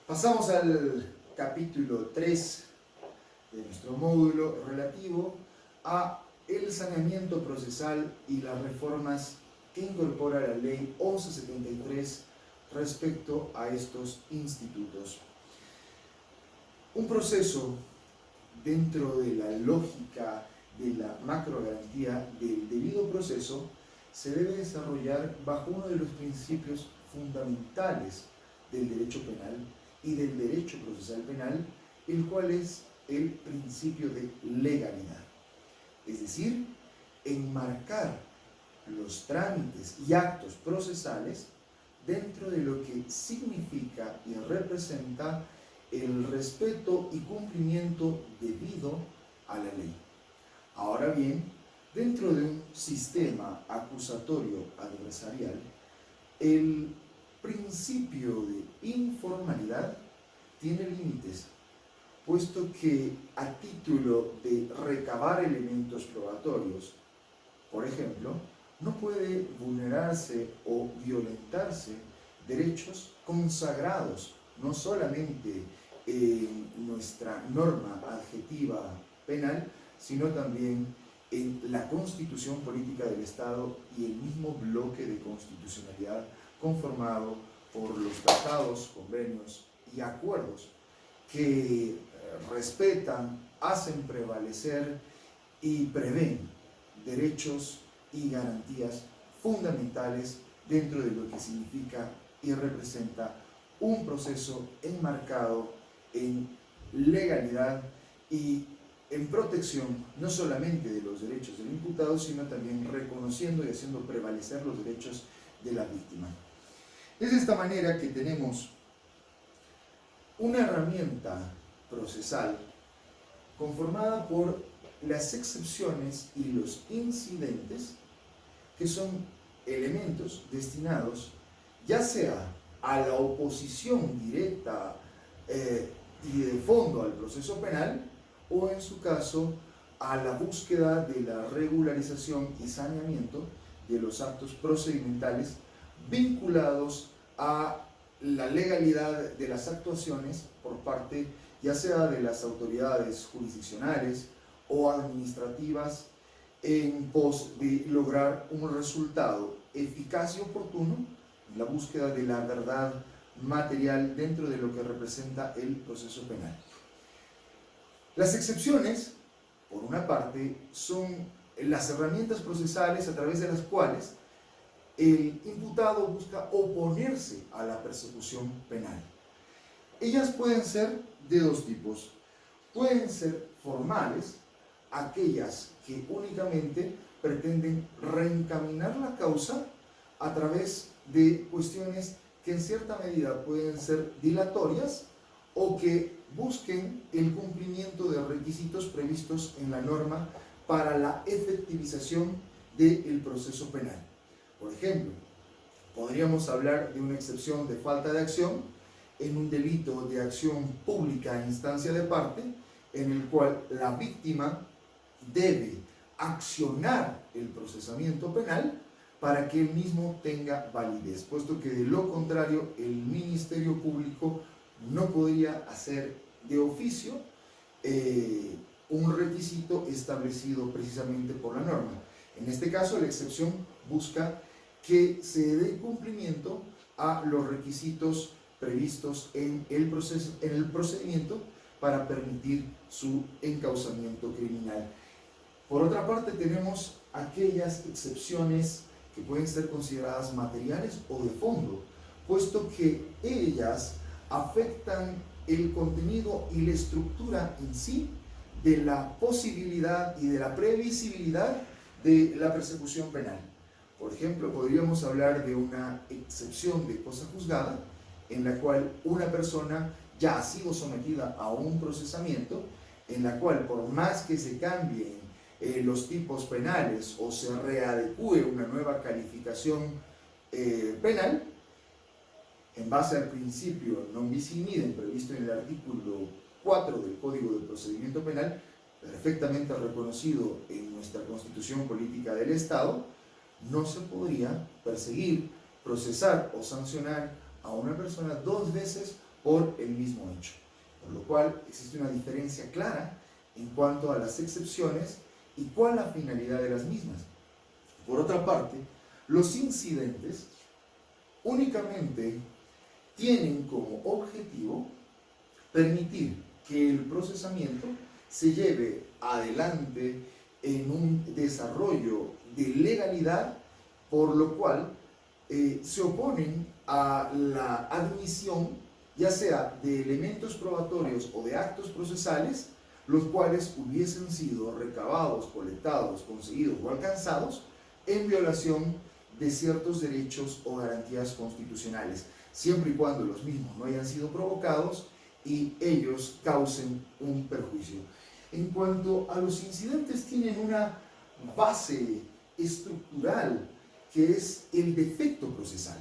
Pasamos al capítulo 3 de nuestro módulo relativo a el saneamiento procesal y las reformas que incorpora la Ley 1173 respecto a estos institutos. Un proceso dentro de la lógica de la macrogarantía del debido proceso se debe desarrollar bajo uno de los principios fundamentales del derecho penal y del derecho procesal penal, el cual es el principio de legalidad. Es decir, enmarcar los trámites y actos procesales dentro de lo que significa y representa el respeto y cumplimiento debido a la ley. Ahora bien, dentro de un sistema acusatorio adversarial, el principio de informalidad tiene límites, puesto que a título de recabar elementos probatorios, por ejemplo, no puede vulnerarse o violentarse derechos consagrados, no solamente en nuestra norma adjetiva penal, sino también en la Constitución Política del Estado y el mismo bloque de constitucionalidad conformado por los tratados, convenios y acuerdos que respetan, hacen prevalecer y prevén derechos y garantías fundamentales dentro de lo que significa y representa un proceso enmarcado en legalidad y en protección no solamente de los derechos del imputado, sino también reconociendo y haciendo prevalecer los derechos de la víctima. Es de esta manera que tenemos una herramienta procesal conformada por las excepciones y los incidentes, que son elementos destinados ya sea a la oposición directa y de fondo al proceso penal, o en su caso a la búsqueda de la regularización y saneamiento de los actos procedimentales vinculados a la legalidad de las actuaciones por parte ya sea de las autoridades jurisdiccionales o administrativas en pos de lograr un resultado eficaz y oportuno en la búsqueda de la verdad material dentro de lo que representa el proceso penal. Las excepciones, por una parte, son las herramientas procesales a través de las cuales el imputado busca oponerse a la persecución penal. Ellas pueden ser de dos tipos. Pueden ser formales, aquellas que únicamente pretenden reencaminar la causa a través de cuestiones que en cierta medida pueden ser dilatorias o que busquen el cumplimiento de requisitos previstos en la norma para la efectivización del proceso penal. Por ejemplo, podríamos hablar de una excepción de falta de acción en un delito de acción pública a instancia de parte, en el cual la víctima debe accionar el procesamiento penal para que el mismo tenga validez, puesto que de lo contrario el Ministerio Público no podría hacer de oficio un requisito establecido precisamente por la norma. En este caso, la excepción busca que se dé cumplimiento a los requisitos previstos en el procedimiento para permitir su encauzamiento criminal. Por otra parte, tenemos aquellas excepciones que pueden ser consideradas materiales o de fondo, puesto que ellas afectan el contenido y la estructura en sí de la posibilidad y de la previsibilidad de la persecución penal. Por ejemplo, podríamos hablar de una excepción de cosa juzgada, en la cual una persona ya ha sido sometida a un procesamiento, en la cual por más que se cambien los tipos penales o se readecue una nueva calificación penal, en base al principio non bis in idem previsto en el artículo 4 del Código de Procedimiento Penal, perfectamente reconocido en nuestra Constitución Política del Estado, no se podría perseguir, procesar o sancionar a una persona dos veces por el mismo hecho, por lo cual existe una diferencia clara en cuanto a las excepciones y cuál la finalidad de las mismas. Por otra parte, los incidentes únicamente tienen como objetivo permitir que el procesamiento se lleve adelante en un desarrollo de legalidad, por lo cual se oponen a la admisión, ya sea de elementos probatorios o de actos procesales, los cuales hubiesen sido recabados, colectados, conseguidos o alcanzados en violación de ciertos derechos o garantías constitucionales, siempre y cuando los mismos no hayan sido provocados y ellos causen un perjuicio. En cuanto a los incidentes, tienen una base estructural que es el defecto procesal.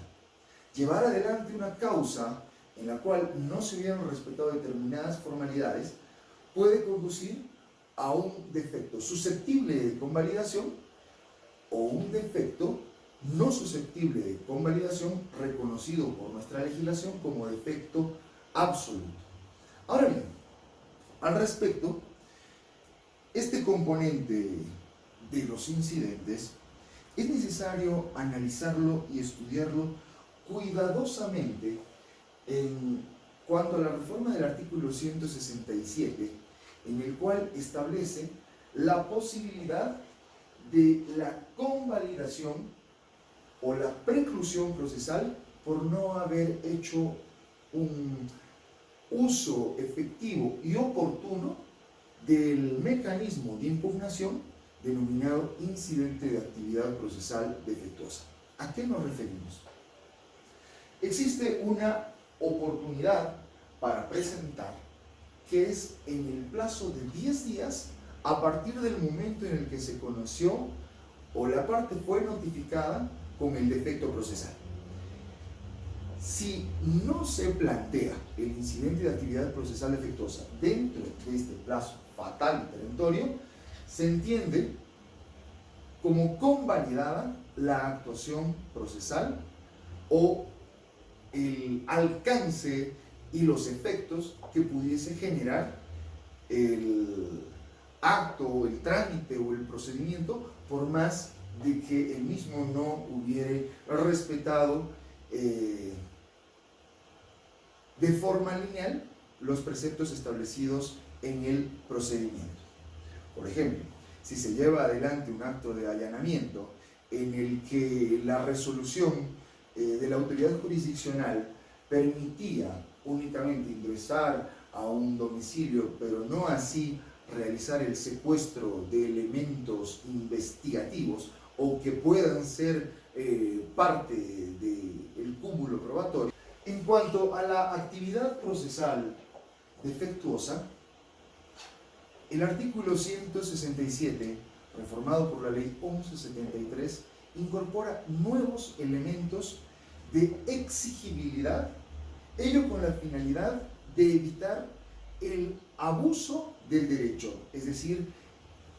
Llevar adelante una causa en la cual no se hubieran respetado determinadas formalidades puede conducir a un defecto susceptible de convalidación o un defecto no susceptible de convalidación reconocido por nuestra legislación como defecto absoluto. Ahora bien, al respecto, este componente de los incidentes es necesario analizarlo y estudiarlo cuidadosamente en cuanto a la reforma del artículo 167, en el cual establece la posibilidad de la convalidación o la preclusión procesal por no haber hecho un uso efectivo y oportuno del mecanismo de impugnación denominado incidente de actividad procesal defectuosa. ¿A qué nos referimos? Existe una oportunidad para presentar que es en el plazo de 10 días a partir del momento en el que se conoció o la parte fue notificada con el defecto procesal. Si no se plantea el incidente de actividad procesal defectuosa dentro de este plazo fatal y perentorio, se entiende como convalidada la actuación procesal o el alcance y los efectos que pudiese generar el acto, el trámite o el procedimiento, por más de que el mismo no hubiere respetado de forma lineal los preceptos establecidos en el procedimiento. Por ejemplo, si se lleva adelante un acto de allanamiento en el que la resolución de la autoridad jurisdiccional permitía únicamente ingresar a un domicilio, pero no así realizar el secuestro de elementos investigativos o que puedan ser parte del cúmulo probatorio. En cuanto a la actividad procesal defectuosa, el artículo 167, reformado por la ley 1173, incorpora nuevos elementos de exigibilidad, ello con la finalidad de evitar el abuso del derecho, es decir,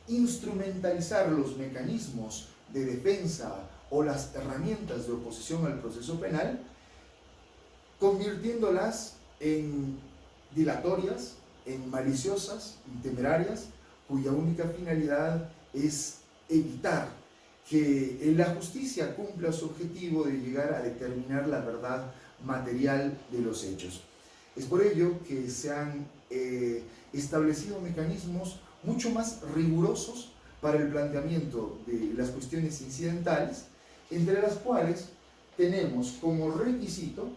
instrumentalizar los mecanismos de defensa o las herramientas de oposición al proceso penal, convirtiéndolas en dilatorias, en maliciosas, en temerarias, cuya única finalidad es evitar que la justicia cumpla su objetivo de llegar a determinar la verdad material de los hechos. Es por ello que se han establecido mecanismos mucho más rigurosos para el planteamiento de las cuestiones incidentales, entre las cuales tenemos como requisito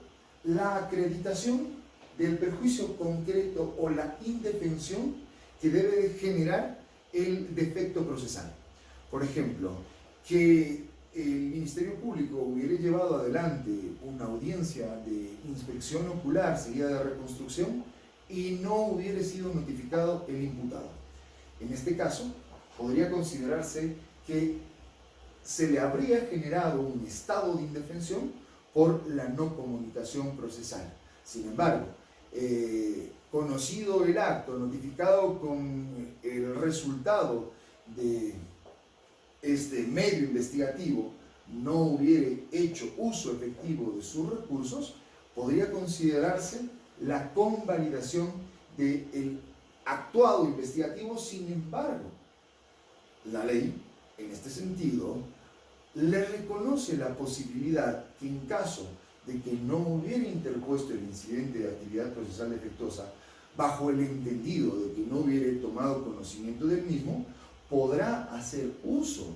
la acreditación del perjuicio concreto o la indefensión que debe generar el defecto procesal. Por ejemplo, que el Ministerio Público hubiera llevado adelante una audiencia de inspección ocular seguida de reconstrucción y no hubiera sido notificado el imputado. En este caso, podría considerarse que se le habría generado un estado de indefensión por la no comunicación procesal. Sin embargo, conocido el acto, notificado con el resultado de este medio investigativo, no hubiere hecho uso efectivo de sus recursos, podría considerarse la convalidación del actuado investigativo. Sin embargo, la ley, en este sentido, le reconoce la posibilidad que en caso de que no hubiera interpuesto el incidente de actividad procesal defectuosa, bajo el entendido de que no hubiera tomado conocimiento del mismo, podrá hacer uso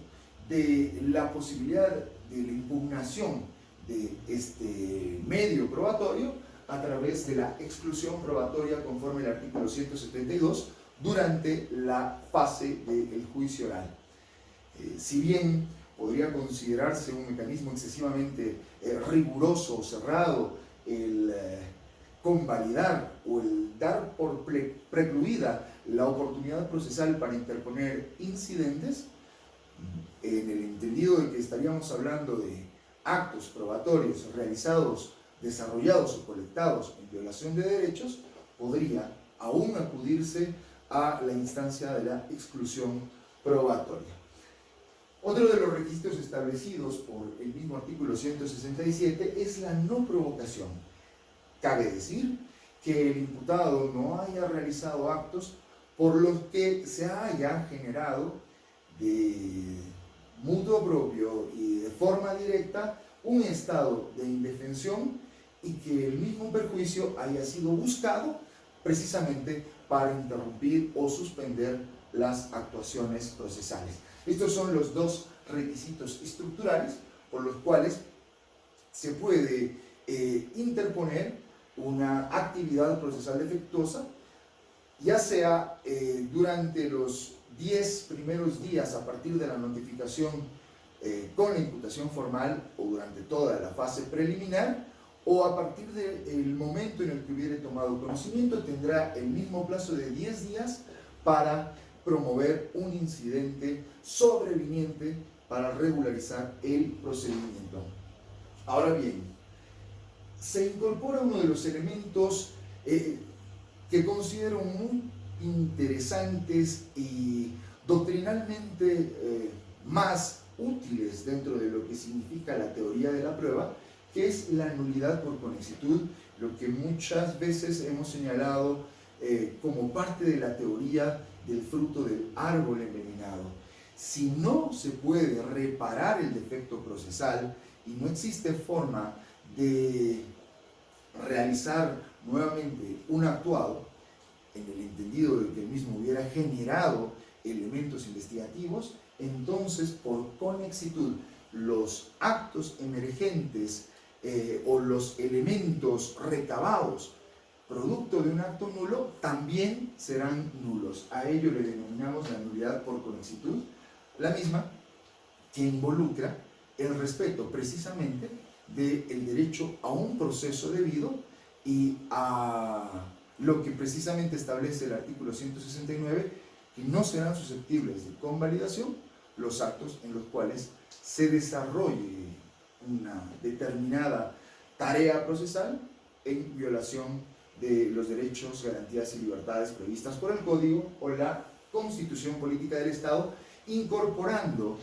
de la posibilidad de la impugnación de este medio probatorio a través de la exclusión probatoria conforme al artículo 172 durante la fase del juicio oral. Si bien podría considerarse un mecanismo excesivamente riguroso o cerrado el convalidar o el dar por precluida la oportunidad procesal para interponer incidentes, en el entendido de que estaríamos hablando de actos probatorios realizados, desarrollados o colectados en violación de derechos, podría aún acudirse a la instancia de la exclusión probatoria. Otro de los requisitos establecidos por el mismo artículo 167 es la no provocación. Cabe decir que el imputado no haya realizado actos por los que se haya generado de mutuo propio y de forma directa un estado de indefensión y que el mismo perjuicio haya sido buscado precisamente para interrumpir o suspender las actuaciones procesales. Estos son los dos requisitos estructurales por los cuales se puede interponer una actividad procesal defectuosa, ya sea durante los 10 primeros días a partir de la notificación con la imputación formal o durante toda la fase preliminar, o a partir del momento en el que hubiere tomado conocimiento. Tendrá el mismo plazo de 10 días para promover un incidente sobreviniente para regularizar el procedimiento. Ahora bien, se incorpora uno de los elementos que considero muy interesantes y doctrinalmente más útiles dentro de lo que significa la teoría de la prueba, que es la nulidad por conexitud, lo que muchas veces hemos señalado como parte de la teoría del fruto del árbol envenenado. Si no se puede reparar el defecto procesal y no existe forma de realizar nuevamente un actuado, en el entendido de que el mismo hubiera generado elementos investigativos, entonces por conexitud los actos emergentes o los elementos recabados producto de un acto nulo también serán nulos. A ello le denominamos la nulidad por conexitud, la misma que involucra el respeto precisamente del derecho a un proceso debido y a lo que precisamente establece el artículo 169, que no serán susceptibles de convalidación los actos en los cuales se desarrolle una determinada tarea procesal en violación de los derechos, garantías y libertades previstas por el Código o la Constitución Política del Estado, incorporando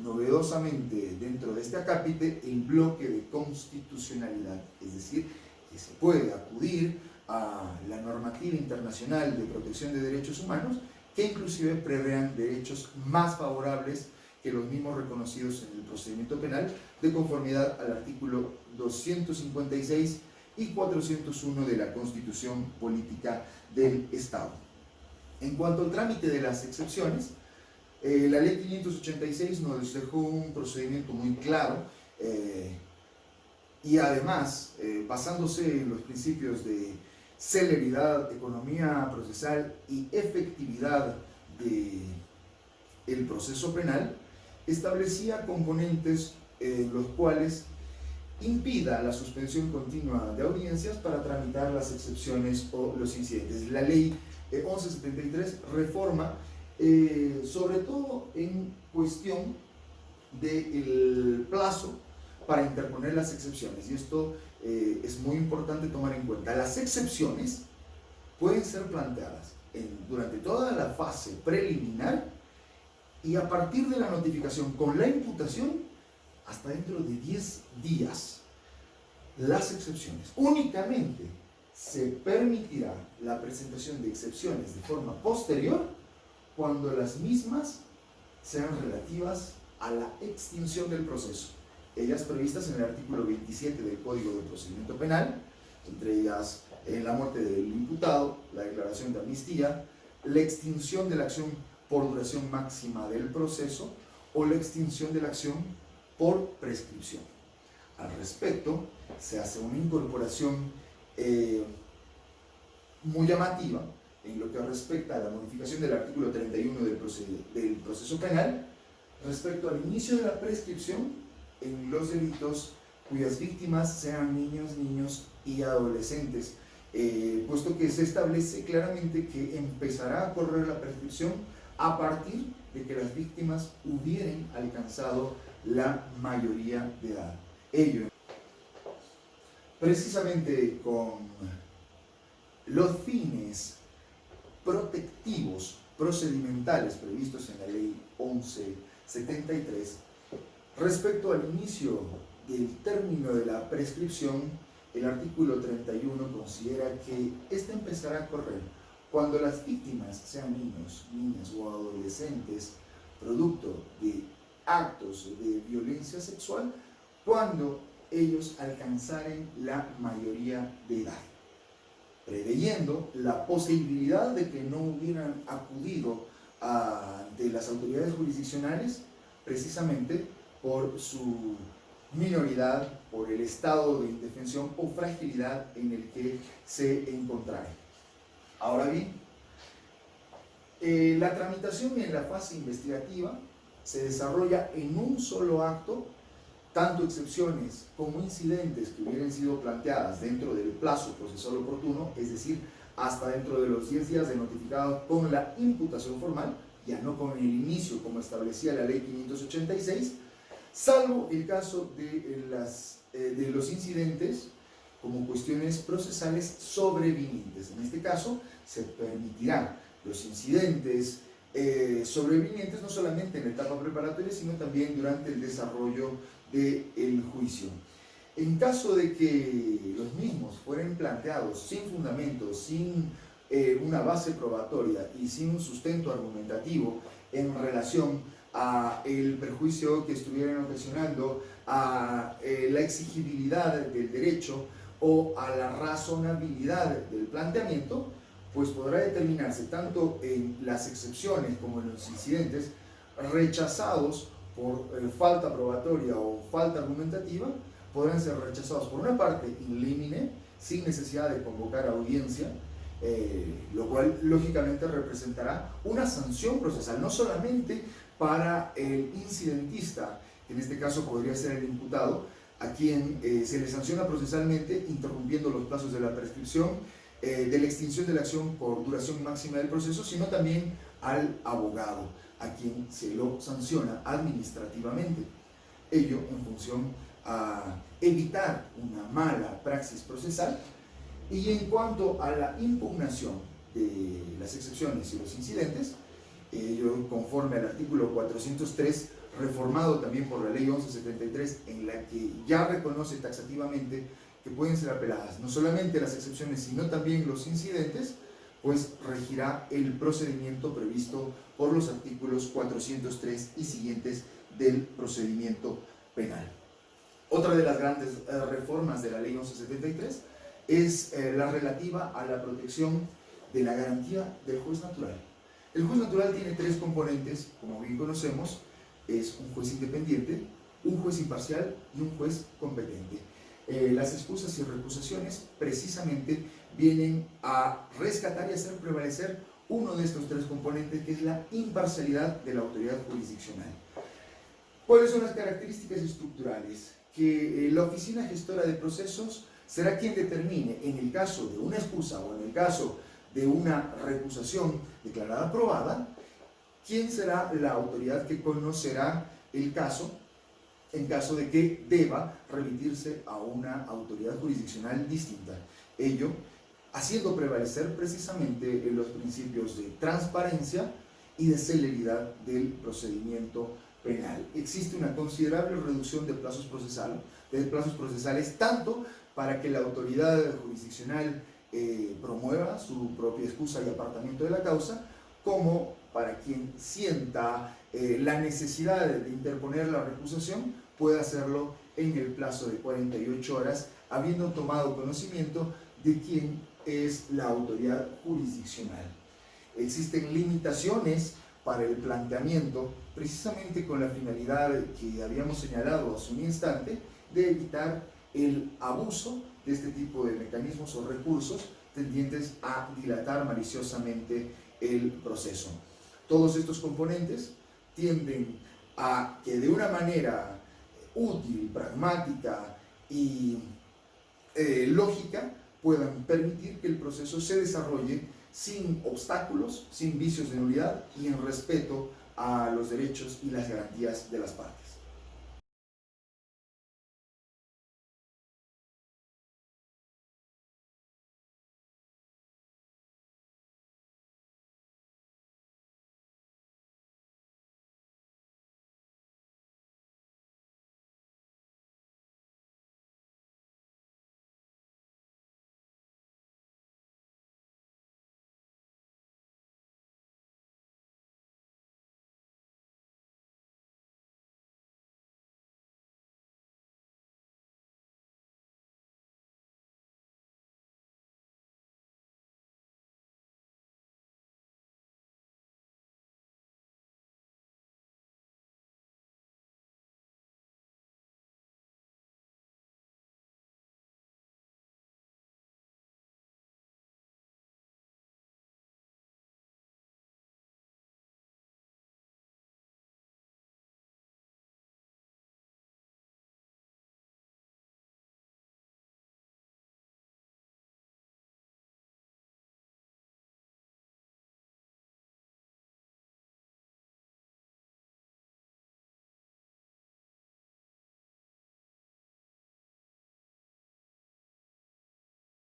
novedosamente dentro de este acápite el bloque de constitucionalidad, es decir, que se puede acudir a la normativa internacional de protección de derechos humanos, que inclusive prevean derechos más favorables que los mismos reconocidos en el procedimiento penal, de conformidad al artículo 256 y 401 de la Constitución Política del Estado. En cuanto al trámite de las excepciones, la Ley 586 nos dejó un procedimiento muy claro y además, basándose en los principios de celeridad, economía procesal y efectividad del proceso penal, establecía componentes en los cuales impida la suspensión continua de audiencias para tramitar las excepciones o los incidentes. La ley 1173 reforma sobre todo en cuestión del plazo para interponer las excepciones, y esto es muy importante tomar en cuenta. Las excepciones pueden ser planteadas durante toda la fase preliminar y a partir de la notificación con la imputación hasta dentro de 10 días. Las excepciones únicamente se permitirá la presentación de excepciones de forma posterior cuando las mismas sean relativas a la extinción del proceso, ellas previstas en el artículo 27 del Código de Procedimiento Penal, entre ellas la muerte del imputado, la declaración de amnistía, la extinción de la acción por duración máxima del proceso o la extinción de la acción por prescripción. Al respecto, se hace una incorporación muy llamativa en lo que respecta a la modificación del artículo 31 del proceso penal respecto al inicio de la prescripción en los delitos cuyas víctimas sean niños y adolescentes, puesto que se establece claramente que empezará a correr la prescripción a partir de que las víctimas hubieran alcanzado la mayoría de edad. Ello, precisamente con los fines protectivos procedimentales previstos en la Ley 1173, respecto al inicio del término de la prescripción, el artículo 31 considera que ésta empezará a correr cuando las víctimas sean niños, niñas o adolescentes producto de actos de violencia sexual, cuando ellos alcanzaren la mayoría de edad, preveyendo la posibilidad de que no hubieran acudido ante las autoridades jurisdiccionales precisamente por su minoridad, por el estado de indefensión o fragilidad en el que se encontraren. Ahora bien, la tramitación en la fase investigativa se desarrolla en un solo acto, tanto excepciones como incidentes que hubieran sido planteadas dentro del plazo procesal oportuno, es decir, hasta dentro de los 10 días de notificado con la imputación formal, ya no con el inicio como establecía la Ley 586, salvo el caso de los incidentes como cuestiones procesales sobrevinientes. En este caso, se permitirán los incidentes sobrevinientes no solamente en la etapa preparatoria, sino también durante el desarrollo del juicio. En caso de que los mismos fueran planteados sin fundamento, sin una base probatoria y sin un sustento argumentativo en relación a el perjuicio que estuvieran ocasionando, a la exigibilidad del derecho o a la razonabilidad del planteamiento, pues podrá determinarse tanto en las excepciones como en los incidentes rechazados por falta probatoria o falta argumentativa, podrán ser rechazados por una parte in limine, sin necesidad de convocar audiencia, lo cual lógicamente representará una sanción procesal, no solamente para el incidentista, que en este caso podría ser el imputado, a quien se le sanciona procesalmente interrumpiendo los plazos de la prescripción, de la extinción de la acción por duración máxima del proceso, sino también al abogado, a quien se lo sanciona administrativamente. Ello en función a evitar una mala praxis procesal. Y en cuanto a la impugnación de las excepciones y los incidentes, ello conforme al artículo 403, reformado también por la Ley 1173, en la que ya reconoce taxativamente que pueden ser apeladas no solamente las excepciones, sino también los incidentes, pues regirá el procedimiento previsto por los artículos 403 y siguientes del procedimiento penal. Otra de las grandes reformas de la Ley 1173 es la relativa a la protección de la garantía del juez natural. El juez natural tiene tres componentes, como bien conocemos: es un juez independiente, un juez imparcial y un juez competente. Las excusas y recusaciones precisamente vienen a rescatar y hacer prevalecer uno de estos tres componentes, que es la imparcialidad de la autoridad jurisdiccional. ¿Cuáles son las características estructurales? Que la oficina gestora de procesos será quien determine, en el caso de una excusa o en el caso de una recusación declarada aprobada, quién será la autoridad que conocerá el caso en caso de que deba remitirse a una autoridad jurisdiccional distinta. Ello haciendo prevalecer precisamente los principios de transparencia y de celeridad del procedimiento penal. Existe una considerable reducción de plazos procesales, tanto para que la autoridad jurisdiccional promueva su propia excusa y apartamiento de la causa, como para quien sienta la necesidad de interponer la recusación, puede hacerlo en el plazo de 48 horas, habiendo tomado conocimiento de quién es la autoridad jurisdiccional. Existen limitaciones para el planteamiento, precisamente con la finalidad que habíamos señalado hace un instante, de evitar el abuso de este tipo de mecanismos o recursos tendientes a dilatar maliciosamente el proceso. Todos estos componentes tienden a que de una manera útil, pragmática y lógica puedan permitir que el proceso se desarrolle sin obstáculos, sin vicios de nulidad y en respeto a los derechos y las garantías de las partes.